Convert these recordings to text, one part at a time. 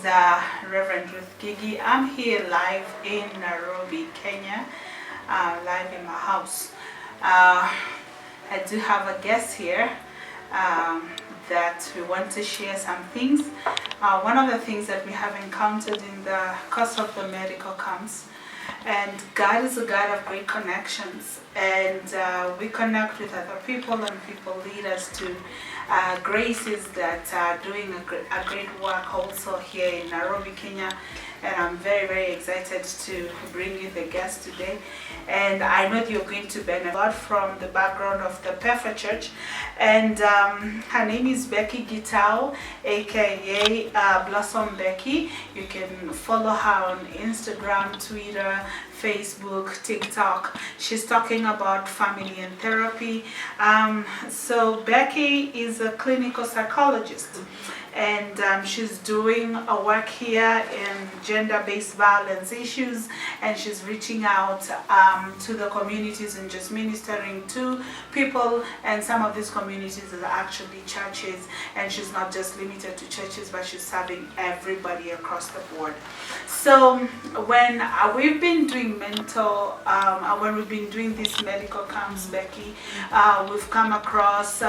Reverend Ruth Gigi. I'm here live in Nairobi, Kenya, live in my house. I do have a guest here that we want to share some things. One of the things that we have encountered in the course of the medical camps, and God is a God of great connections, and we connect with other people, and people lead us to graces that are doing a great work also here in Nairobi, Kenya. And I'm very, very excited to bring you the guest today. And I know you're going to benefit a lot from the background of the Perfect Church. And her name is Becky Gitau, aka Blossom Becky. You can follow her on Instagram, Twitter, Facebook, TikTok. She's talking about family and therapy. So Becky is a clinical psychologist, and she's doing a work here in gender-based violence issues, and she's reaching out to the communities and just ministering to people. And some of these communities are actually churches, and she's not just limited to churches, but she's serving everybody across the board. So when we've been doing when we've been doing these medical camps, Becky, we've come across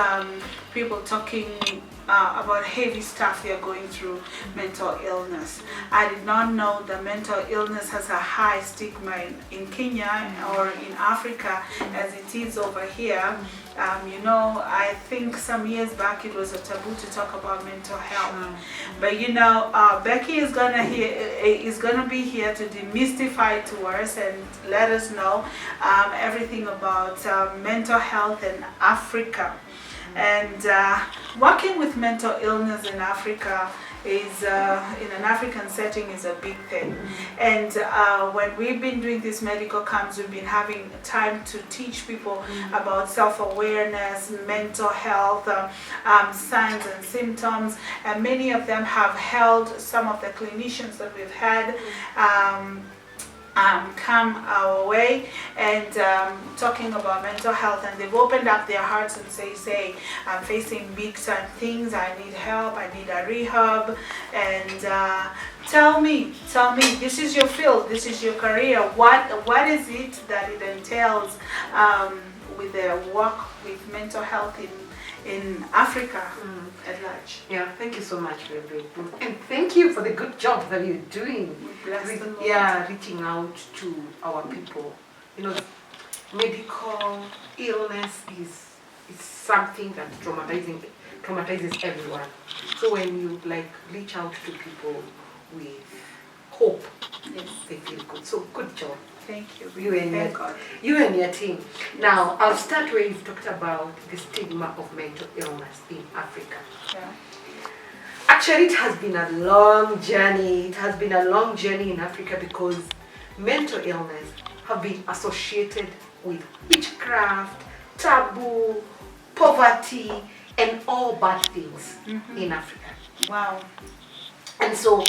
people talking about heavy stuff they're going through, mental illness. I did not know that mental illness has a high stigma in Kenya or in Africa as it is over here. I think some years back it was a taboo to talk about mental health. But Becky is gonna be here to demystify it to us and let us know everything about mental health in Africa. And working with mental illness in Africa is, in an African setting, is a big thing. And when we've been doing these medical camps, we've been having time to teach people about self-awareness, mental health, signs and symptoms. And many of them have held some of the clinicians that we've had come our way and talking about mental health, and they've opened up their hearts and say I'm facing big time things, I need help, I need a rehab. And tell me, this is your field, this is your career, what is it that it entails with the work with mental health in Africa at large? Yeah, thank you so much, Reverend, and thank you for the good job that you're doing. Reaching out to our people. Medical illness is something that traumatizes everyone. So when you reach out to people with hope, yes, they feel good. So good job. Thank you. You and your team. Now, I'll start where you've talked about the stigma of mental illness in Africa. Yeah. Actually, it has been a long journey. It has been a long journey in Africa because mental illness have been associated with witchcraft, taboo, poverty, and all bad things in Africa. Wow. And so,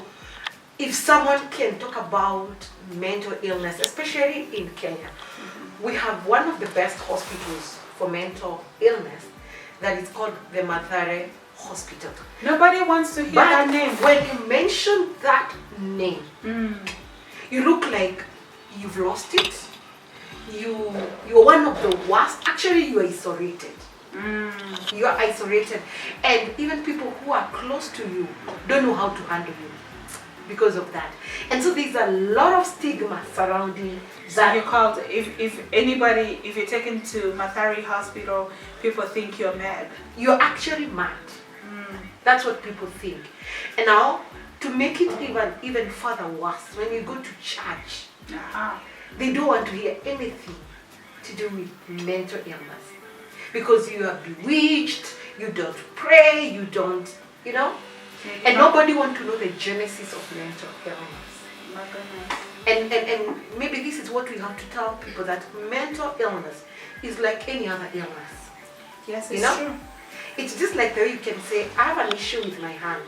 if someone can talk about mental illness, especially in Kenya, we have one of the best hospitals for mental illness that is called the Mathare Hospital. Nobody wants to hear that name. When you mention that name, you look like you've lost it. You're one of the worst. Actually, you are isolated. You are isolated, and even people who are close to you don't know how to handle you because of that. And so there's a lot of stigma surrounding that. So you're called, if you're taken to Mathare Hospital, people think you're mad. You're actually mad. That's what people think. And now, to make it even further worse, when you go to church, they don't want to hear anything to do with mental illness. Because you are bewitched, you don't pray, you don't, and nobody wants to know the genesis of mental illness. My goodness. And maybe this is what we have to tell people, that mental illness is like any other illness. Yes, it's true. It's just like the way you can say, I have an issue with my hand.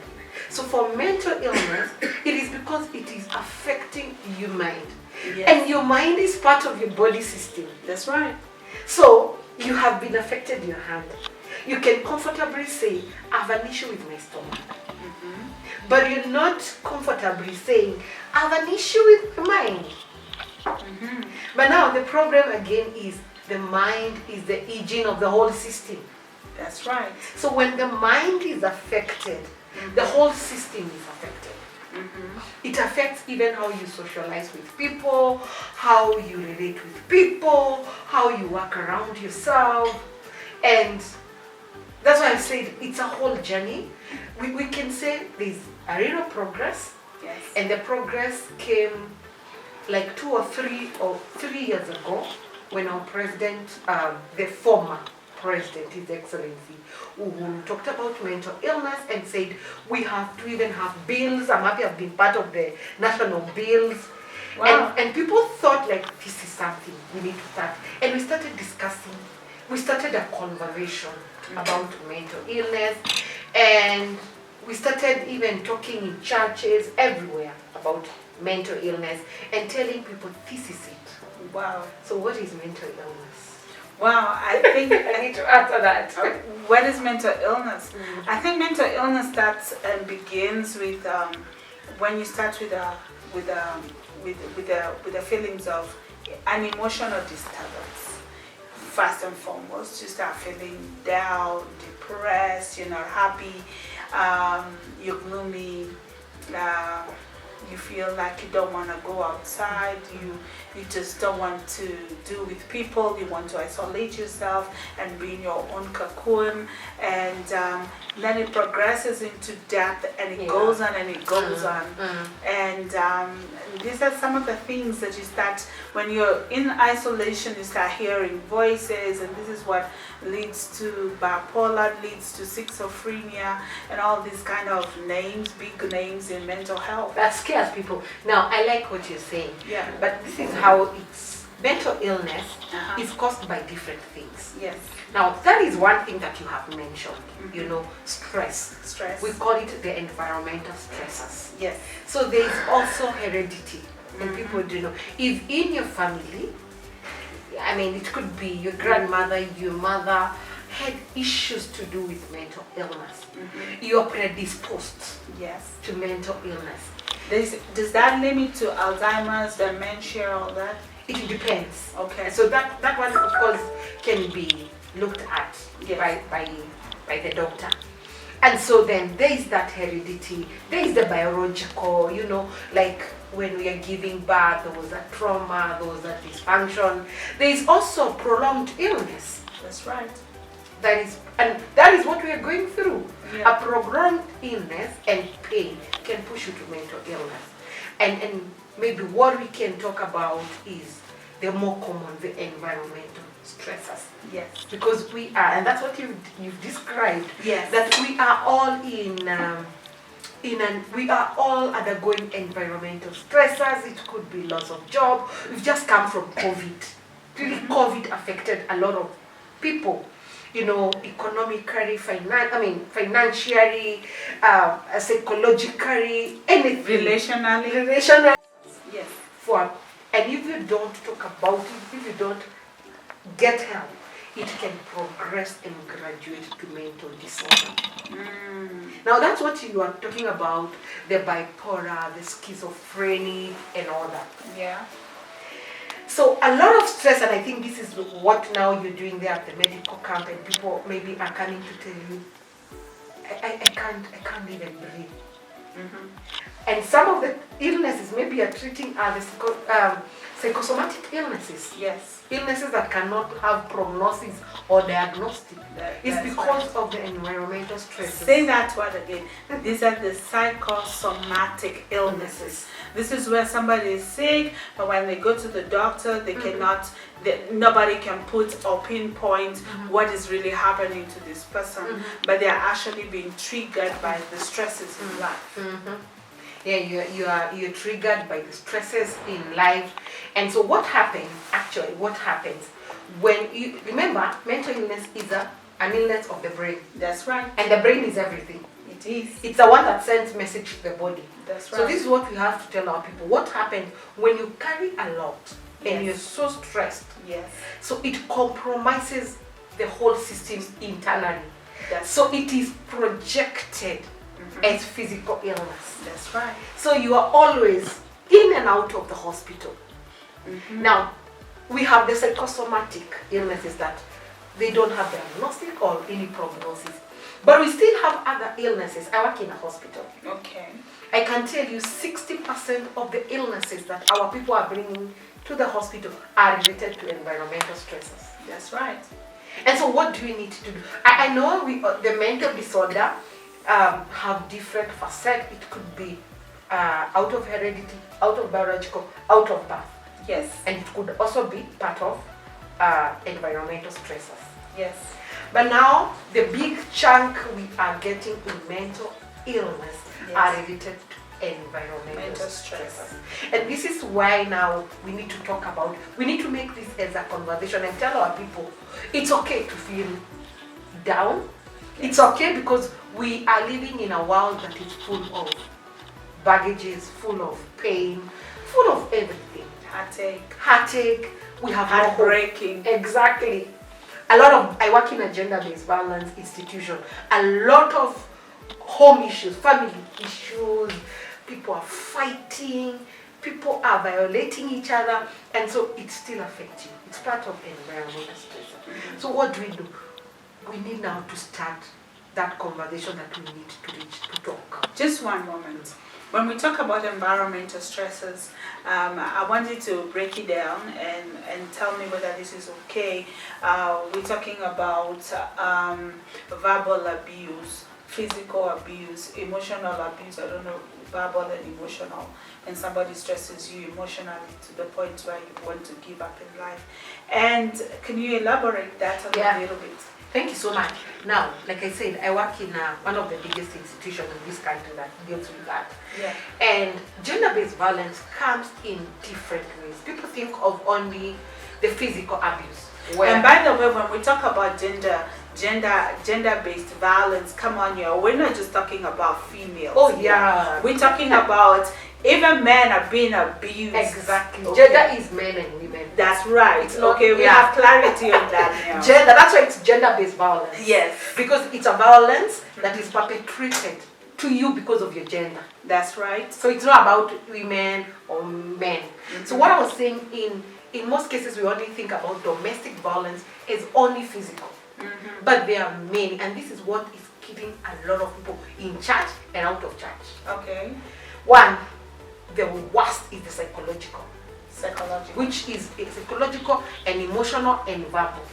So for mental illness, it is because it is affecting your mind. Yes. And your mind is part of your body system. That's right. So you have been affected in your hand. You can comfortably say, I have an issue with my stomach. But you're not comfortably saying, I have an issue with my mind. But now the problem again is the mind is the engine of the whole system. That's right. So when the mind is affected, the whole system is affected. It affects even how you socialize with people, how you relate with people, how you work around yourself. And that's why I said it's a whole journey. We can say there's a real progress. Yes. And the progress came like 2 or 3 years ago when our president, the former president, His Excellency, who talked about mental illness and said we have to even have bills. I'm happy I've been part of the national bills. Wow. And people thought like this is something we need to start. And we started discussing, we started a conversation about mental illness, and we started even talking in churches everywhere about mental illness and telling people this is it. Wow. So what is mental illness? Wow, I think I need to answer that. What is mental illness? I think mental illness starts and begins with when you start with the feelings of an emotional disturbance. First and foremost, you start feeling down, depressed, you're not happy, you're gloomy, you feel like you don't want to go outside, you just don't want to do with people, you want to isolate yourself and be in your own cocoon, and then it progresses into depth, and it goes on and it goes on. And these are some of the things that you start, when you're in isolation, you start hearing voices, and this is what leads to bipolar, leads to schizophrenia, and all these kind of names, big names in mental health. That scares people. Now, I like what you're saying. Yeah. But this is how it's, mental illness is caused by different things. Yes. Now, that is one thing that you have mentioned, you know, stress. Stress. We call it the environmental stressors. Yes. So there is also heredity. And people do know. If in your family, I mean, it could be your grandmother, your mother had issues to do with mental illness. You are predisposed to mental illness. Does that limit to Alzheimer's, dementia, all that? It depends. Okay. So that one, of course, can be looked at by the doctor. And so then there is that heredity, there is the biological, you know, like when we are giving birth, there was a trauma, there was a dysfunction. There is also prolonged illness. That's right. That is what we are going through. Yeah. A prolonged illness and pain can push you to mental illness. And maybe what we can talk about is the more common, the environmental stressors. Yes. Because we are, and that's what you've described. Yes. That we are all we are all undergoing environmental stressors. It could be loss of job. We've just come from COVID. Really, COVID affected a lot of people. You know, economically, financially, psychologically, anything. Relationally. Yes. And if you don't talk about it, if you don't get help, it can progress and graduate to mental disorder. Now that's what you are talking about, the bipolar, the schizophrenia, and all that. Yeah. So a lot of stress, and I think this is what now you're doing there at the medical camp, and people maybe are coming to tell you, I can't even breathe. And some of the illnesses maybe are treating the psychosomatic illnesses. Yes. Illnesses that cannot have prognosis or diagnostic. It's because right. of the environmental stresses. Say that word again. These are the psychosomatic illnesses. This is where somebody is sick, but when they go to the doctor, they cannot, nobody can put or pinpoint what is really happening to this person, but they are actually being triggered by the stresses in life. Yeah, you're triggered by the stresses in life. And so what happens when you remember, mental illness is an illness of the brain. That's right. And the brain is everything. It is. It's the one that sends message to the body. That's right. So this is what we have to tell our people. What happens when you carry a lot and you're so stressed? Yes. So it compromises the whole system internally. So it is projected as physical illness. That's right. So you are always in and out of the hospital. Now, we have the psychosomatic illnesses that they don't have diagnostic or any prognosis. But we still have other illnesses. I work in a hospital. Okay. I can tell you 60% of the illnesses that our people are bringing to the hospital are related to environmental stresses. That's right. And so what do we need to do? I know the mental disorder have different facets. It could be out of heredity, out of biological, out of birth. Yes. And it could also be part of environmental stresses. Yes. But now the big chunk we are getting in mental illness are related to environmental stresses. And this is why now we need to talk about, we need to make this as a conversation and tell our people it's okay to feel down. It's okay because we are living in a world that is full of baggages, full of pain, full of everything. Heartache. We have heartbreaking. Exactly. I work in a gender-based violence institution. A lot of home issues, family issues, people are fighting, people are violating each other, and so it still affects you. It's part of environmental stress. So what do? We need now to start that conversation that we need to talk. Just one moment. When we talk about environmental stresses, I want you to break it down and tell me whether this is okay. We're talking about verbal abuse, physical abuse, emotional abuse. I don't know, verbal and emotional. When somebody stresses you emotionally to the point where you want to give up in life. And can you elaborate that a little bit? Thank you so much. Now, like I said, I work in one of the biggest institutions in this country that deals with that. Yeah. And gender-based violence comes in different ways. People think of only the physical abuse. And by the way, when we talk about gender-based violence, come on, we're not just talking about females. Oh yeah. We're talking about even men are being abused. Exactly. Okay. Gender is men and women. That's right. It's not, we have clarity on that now. Gender, that's why it's gender-based violence. Yes. Because it's a violence that is perpetrated to you because of your gender. That's right. So it's not about women or men. So what I was saying, in most cases we only think about domestic violence as only physical. But there are many, and this is what is keeping a lot of people in church and out of church. Okay. One, the worst is the psychological, which is psychological and emotional and verbal.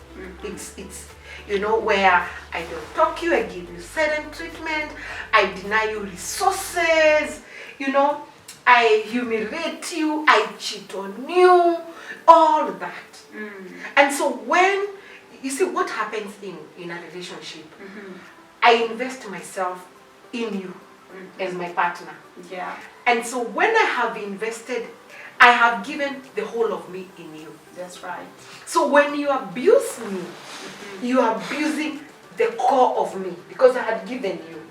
It's where I don't talk to you, I give you certain treatment, I deny you resources, I humiliate you, I cheat on you, all that. And so when you see what happens in a relationship, I invest myself in you as my partner. Yeah. And so when I have invested, I have given the whole of me in you. That's right. So when you abuse me, you are abusing the core of me because I had given you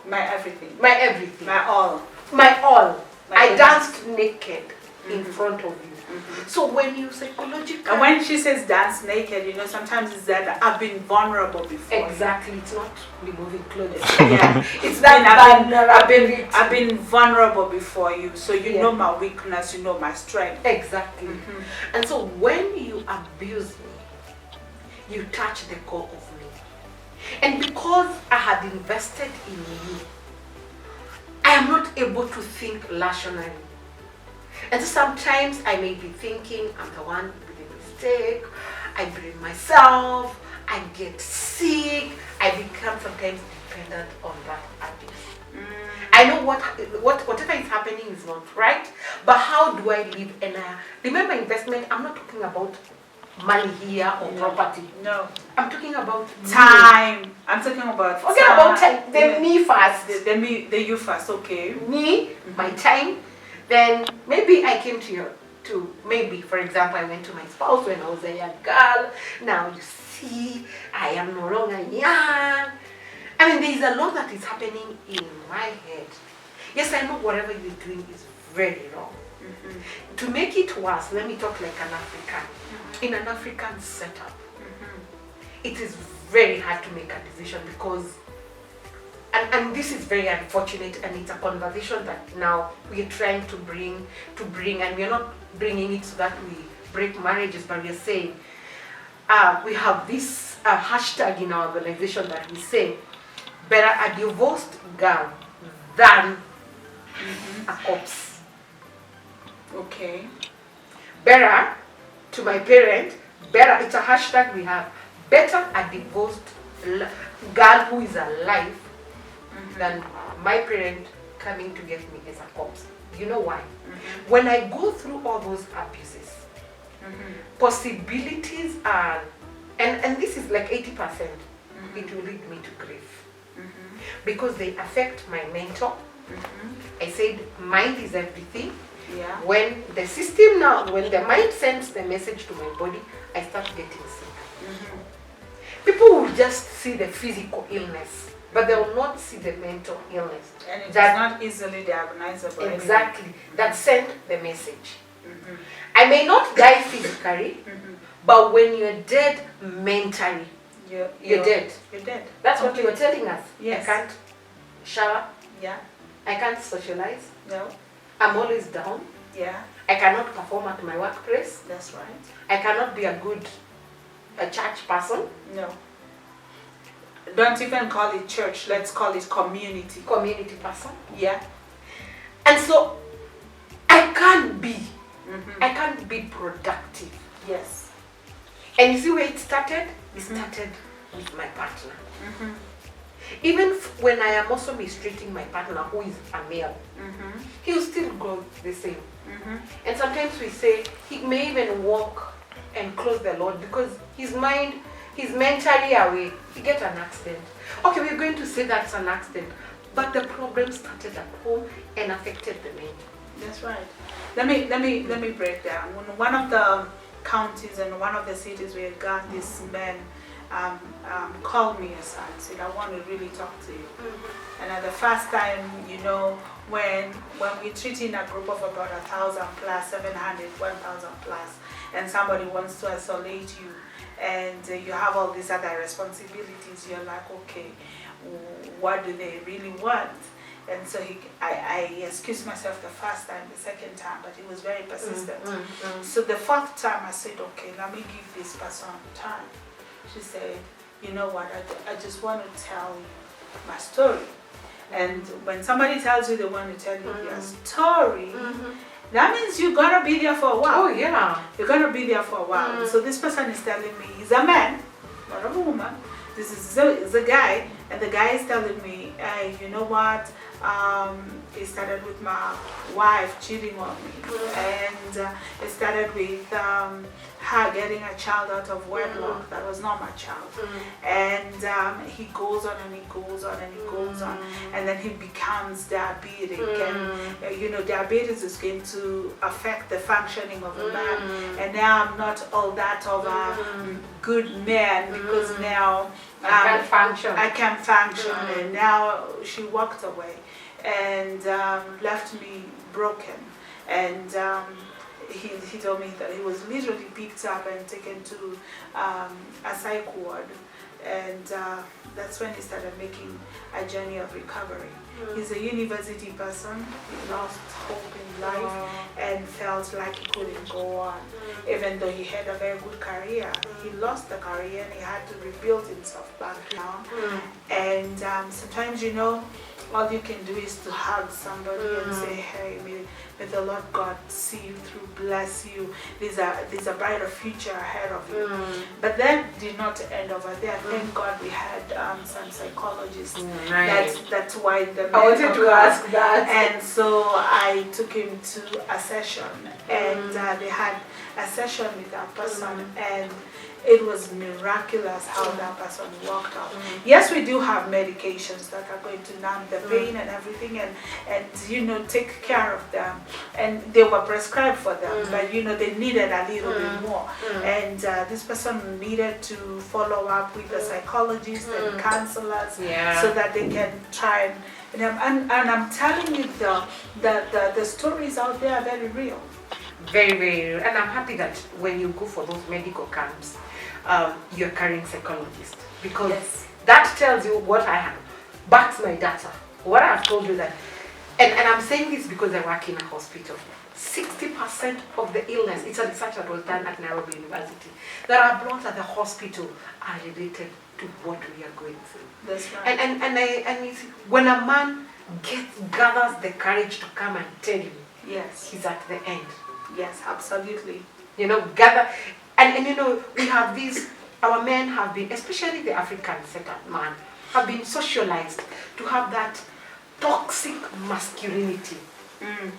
my everything. My everything. My all. My all. I goodness. danced naked in front of you. So when you psychologically... And when she says dance naked, sometimes it's that I've been vulnerable before. Exactly. It's not removing clothes. Yeah. It's that I've been vulnerable before you. So you know my weakness, you know my strength. Exactly. And so when you abuse me, you touch the core of me. And because I had invested in you, I am not able to think rationally. And so sometimes I may be thinking, I'm the one with the mistake, I blame myself, I get sick, I become sometimes dependent on that abuse. I know whatever is happening is not right, but how do I live? And remember, investment, I'm not talking about money here or property. No. I'm talking about time. I'm talking about time. Then me first. The you first, okay. Me, my time. Then maybe I came maybe, for example, I went to my spouse when I was a young girl. Now you see, I am no longer young. I mean, there is a lot that is happening in my head. Yes, I know whatever you're doing is very wrong. To make it worse, let me talk like an African. In an African setup, it is very hard to make a decision because, and this is very unfortunate, and it's a conversation that now we're trying to bring, and we're not bringing it so that we break marriages, but we're saying, we have this hashtag in our organization that we say, better a divorced girl than a corpse. Okay. Better, to my parent, better, it's a hashtag we have, better a divorced girl who is alive than my parent coming to get me as a corpse. You know why? When I go through all those abuses, possibilities are, and this is like 80%, it will lead me to grief. Because they affect my mental. I said mind is everything. Yeah. When the system now, when the mind sends the message to my body, I start getting sick. People will just see the physical illness, but they will not see the mental illness. And it's not easily diagnosable. Exactly. That sent the message. I may not die physically, but when you're dead mentally, you're dead. You're dead. That's what you were telling us. Yes. I can't shower. Yeah. I can't socialize. No. I'm always down. Yeah. I cannot perform at my workplace. That's right. I cannot be a church person. No. Don't even call it church. Let's call it community. Community person. Yeah. And so I can't be productive. Yes. And you see where it started? It started with my partner. Even when I am also mistreating my partner, who is a male, he will still go the same. And sometimes we say he may even walk and close the Lord because his mind, he's mentally away. He get an accident. Okay, we're going to say that's an accident, but the problem started at home and affected the men. That's right. Let me break down. When one of the counties and one of the cities where God, this man called me aside and said, I want to really talk to you. And at the first time, you know, when we're treating a group of about 1,000 plus, 700, 1,000 plus, and somebody wants to isolate you, and you have all these other responsibilities, you're like, okay, what do they really want? And so I excused myself the first time, the second time, but he was very persistent. So the fourth time I said, okay, let me give this person time. She said, you know what, I just want to tell you my story. And when somebody tells you they want to tell you your story, that means you're going to be there for a while. Oh, yeah. You're going to be there for a while. So this person is telling me, he's a man, not a woman. This is a guy, and the guy is telling me, hey, you know what, it started with my wife cheating on me, and it started with her getting a child out of wedlock that was not my child, and he goes on and he goes on and he goes on, and then he becomes diabetic, and you know, diabetes is going to affect the functioning of a man, and now I'm not all that of a good man because now I can function, and now she walked away and left me broken, and he told me that he was literally picked up and taken to a psych ward, and that's when he started making a journey of recovery. He's a university person. He lost hope in life and felt like he couldn't go on. Even though he had a very good career, he lost the career and he had to rebuild himself back down. And sometimes, you know, all you can do is to hug somebody and say, hey, may the Lord God see you through, bless you. There's a brighter future ahead of you. But that did not end over there. Thank God we had some psychologists. That's why the I wanted to ask that. And so I took him to a session, and they had a session with that person, and it was miraculous how that person walked out. Yes, we do have medications that are going to numb the pain and everything, and you know, take care of them, and they were prescribed for them, but you know, they needed a little bit more, and this person needed to follow up with a psychologist and counselors so that they can try and I'm telling you, the stories out there are very real. Very, very real. And I'm happy that when you go for those medical camps, you're carrying psychologists. because that tells you what I have, backs my data. What I've told you that, and I'm saying this because I work in a hospital. 60% of the illness, it's a research that was done at Nairobi University, that are brought at the hospital are related to what we are going through. That's right. And it's, when a man gathers the courage to come and tell you, yes, he's at the end. Yes, absolutely. You know, gather, and you know, we have these, our men have been, especially the African setup man, have been socialized to have that toxic masculinity.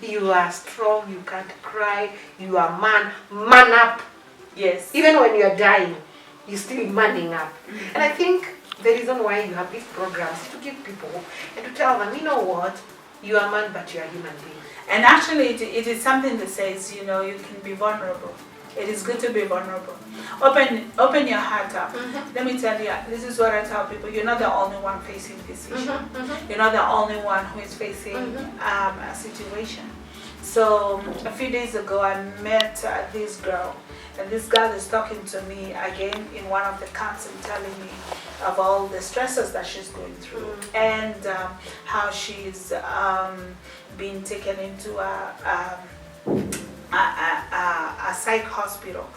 You are strong, you can't cry, you are man up. Yes. Even when you are dying, you're still manning up. And I think the reason why you have these programs is to give people hope and to tell them, you know what, you are a man, but you are a human being. And actually, it is something that says, you know, you can be vulnerable. It is good to be vulnerable. Open your heart up. Let me tell you, this is what I tell people. You're not the only one facing this issue. You're not the only one who is facing a situation. So a few days ago, I met this girl. And this girl is talking to me again in one of the camps and telling me of all the stresses that she's going through and how she's being taken into a psych hospital.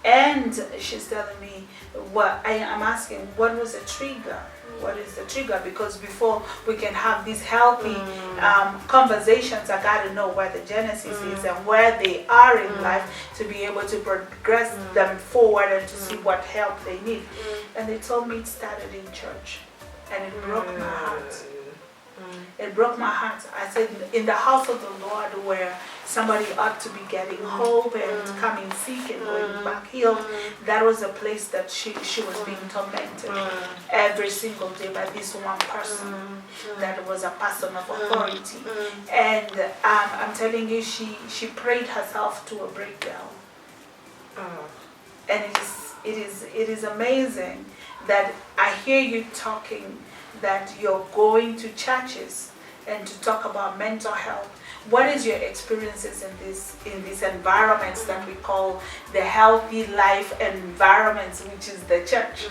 And she's telling me, I'm asking, what was the trigger? What is the trigger? Because before we can have these healthy conversations, I got to know where the genesis is and where they are in life to be able to progress them forward and to see what help they need. And they told me it started in church, and it broke my heart. It broke my heart. I said, in the house of the Lord, where somebody ought to be getting hope and coming sick and going back healed, that was a place that she was being tormented every single day by this one person that was a person of authority. And I'm telling you, she prayed herself to a breakdown. And it is amazing that I hear you talking that you're going to churches and to talk about mental health. What is your experiences in these environments that we call the healthy life environments, which is the church?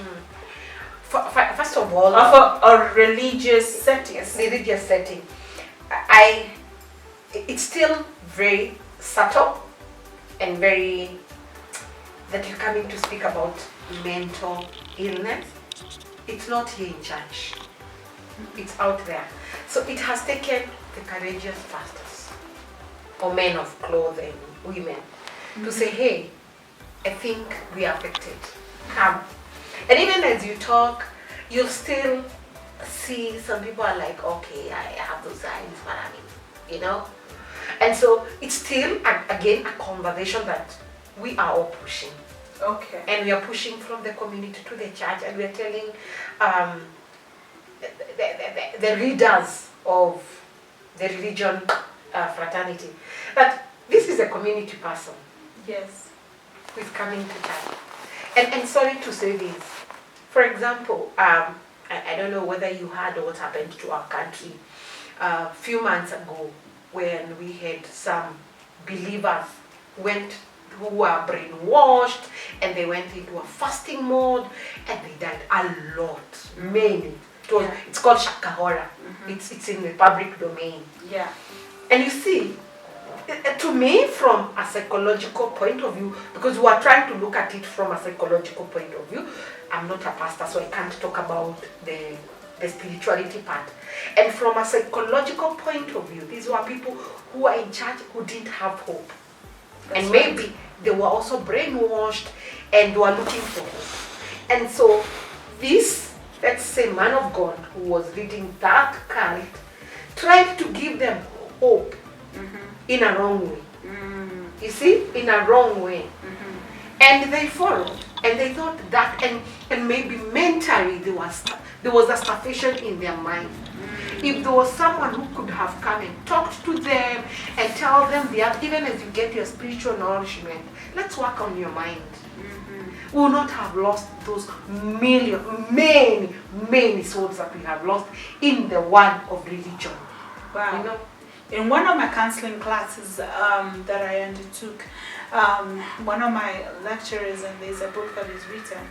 First of all, of a religious setting. Religious setting. It's still very subtle and very that you're coming to speak about mental illness. It's not here in church. It's out there. So it has taken the courageous pastors or men of clothing, women, to say, hey, I think we are affected. Come. And even as you talk, you'll still see some people are like, okay, I have those signs, but I mean, you know. And so it's still, again, a conversation that we are all pushing. Okay. And we are pushing from the community to the church, and we are telling the leaders of the religion fraternity that this is a community person. Yes. Who is coming to church. And sorry to say this. For example, I don't know whether you heard what happened to our country a few months ago when we had some believers who were brainwashed and they went into a fasting mode and they died a lot, many. It's called Shakahora. It's in the public domain. Yeah. And you see, to me, from a psychological point of view, because we are trying to look at it from a psychological point of view, I'm not a pastor, so I can't talk about the spirituality part. And from a psychological point of view, these were people who were in church who didn't have hope. And maybe they were also brainwashed and were looking for hope. And so this, let's say, man of God who was leading that cult tried to give them hope in a wrong way. You see, in a wrong way. And they followed. And they thought that, and maybe mentally there was a starvation in their mind. If there was someone who could have come and talked to them and tell them, even as you get your spiritual nourishment, let's work on your mind. We will not have lost those many souls that we have lost in the world of religion. Wow. You know? In one of my counseling classes that I undertook, one of my lecturers, and there's a book that is written,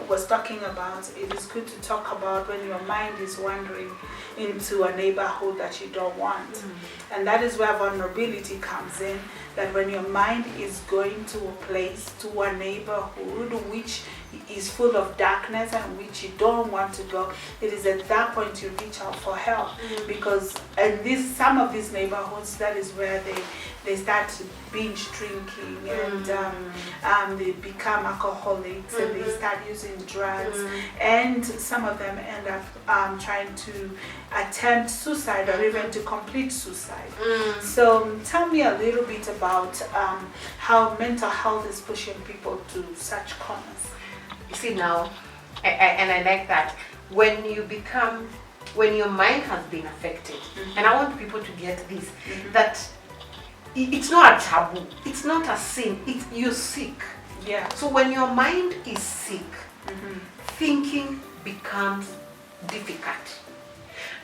was talking about, it is good to talk about when your mind is wandering into a neighborhood that you don't want. And that is where vulnerability comes in, that when your mind is going to a place, to a neighborhood which is full of darkness and which you don't want to go, it is at that point you reach out for help. Because in some of these neighborhoods, that is where they start binge drinking and they become alcoholics and they start using drugs, and some of them end up trying to attempt suicide or even to complete suicide. So tell me a little bit about how mental health is pushing people to such corners. You see now, and I like that, when your mind has been affected, and I want people to get this, that it's not a taboo, it's not a sin, you're sick. Yeah. So when your mind is sick, thinking becomes difficult.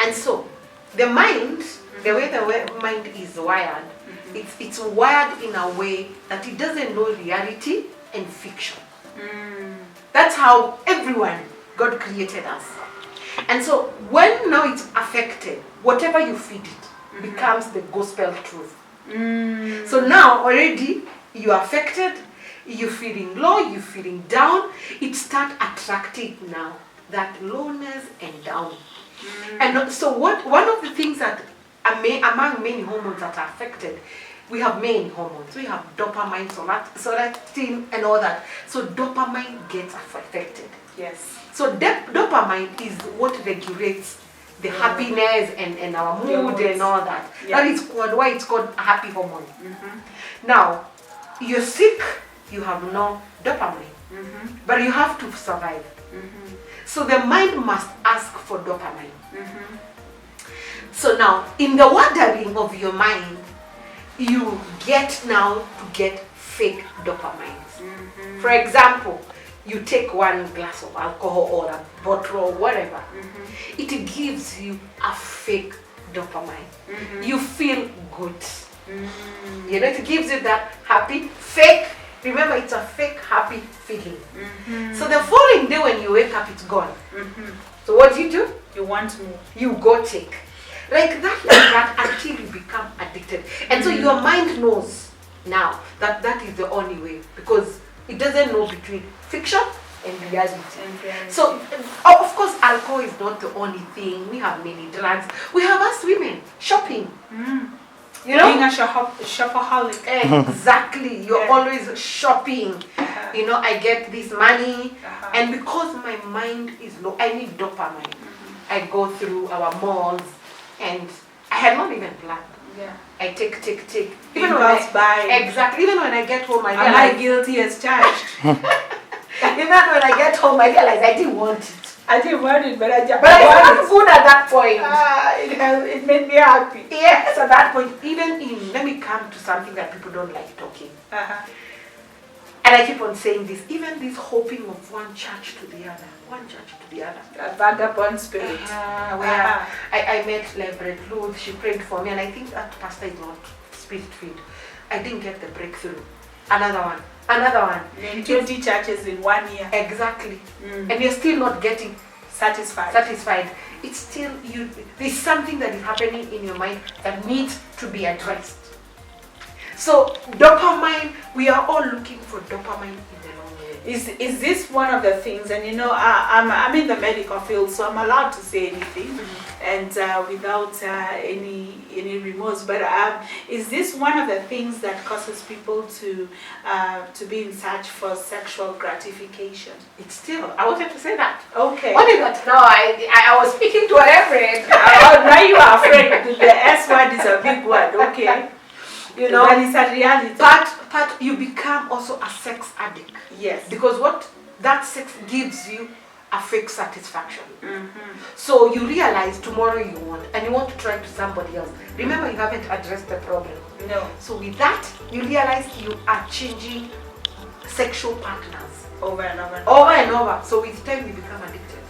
And so the mind, the way the mind is wired, it's wired in a way that it doesn't know reality and fiction. That's how everyone, God created us. And so when now it's affected, whatever you feed it becomes the gospel truth. So now already you're affected, you're feeling low, you're feeling down, it starts attracting now that lowness and down. And so one of the things that among many hormones that are affected, we have many hormones. We have dopamine, serotonin, and all that. So dopamine gets affected. Yes. So dopamine is what regulates the happiness and our mood and all that. Yeah. That is why it's called a happy hormone. Now, you're sick, you have no dopamine, but you have to survive. So the mind must ask for dopamine. So now, in the wandering of your mind, you get now to get fake dopamine. For example, you take one glass of alcohol or a bottle or whatever, it gives you a fake dopamine. You feel good. You know, it gives you that happy, fake, remember it's a fake happy feeling. So the following day when you wake up, it's gone. So what do? You want more. You go take. Like that until you become addicted. And so your mind knows now that is the only way, because it doesn't know between fiction and reality. So of course alcohol is not the only thing. We have many drugs. We have us women shopping. You know, being a shopaholic. Exactly. You're always shopping. You know, I get this money, and because my mind is low, I need dopamine. I go through our malls, and I had not even planned. I take. Even when exactly. Even when I get home, am I guilty as charged? Even when I get home, I realize I didn't want it. I didn't want it, but I felt good at that point. It made me happy. Yes, at that point. Let me come to something that people don't like talking. And I keep on saying this, even this hopping of one church to the other. A vagabond spirit. Where I met Reverend Ruth, she prayed for me, and I think that pastor is not spirit-filled. I didn't get the breakthrough. Another one. And 20 churches in 1 year. Exactly. And you're still not getting satisfied. It's still there's something that is happening in your mind that needs to be addressed. So dopamine, we are all looking for dopamine in the long way. Is this one of the things? And you know, I'm in the medical field, so I'm allowed to say anything, and without any remorse. But is this one of the things that causes people to be in search for sexual gratification? It's still. I wanted to say that. Okay. Only that now I was speaking to a reverend. Now you are afraid. The S word is a big word. Okay. You know, but it's a reality. But you become also a sex addict. Yes. Because what that sex gives you a fake satisfaction. So you realize tomorrow you want, and you want to try to somebody else. Remember, you haven't addressed the problem. No. So with that, you realize you are changing sexual partners over and over. So with time, you become addicted.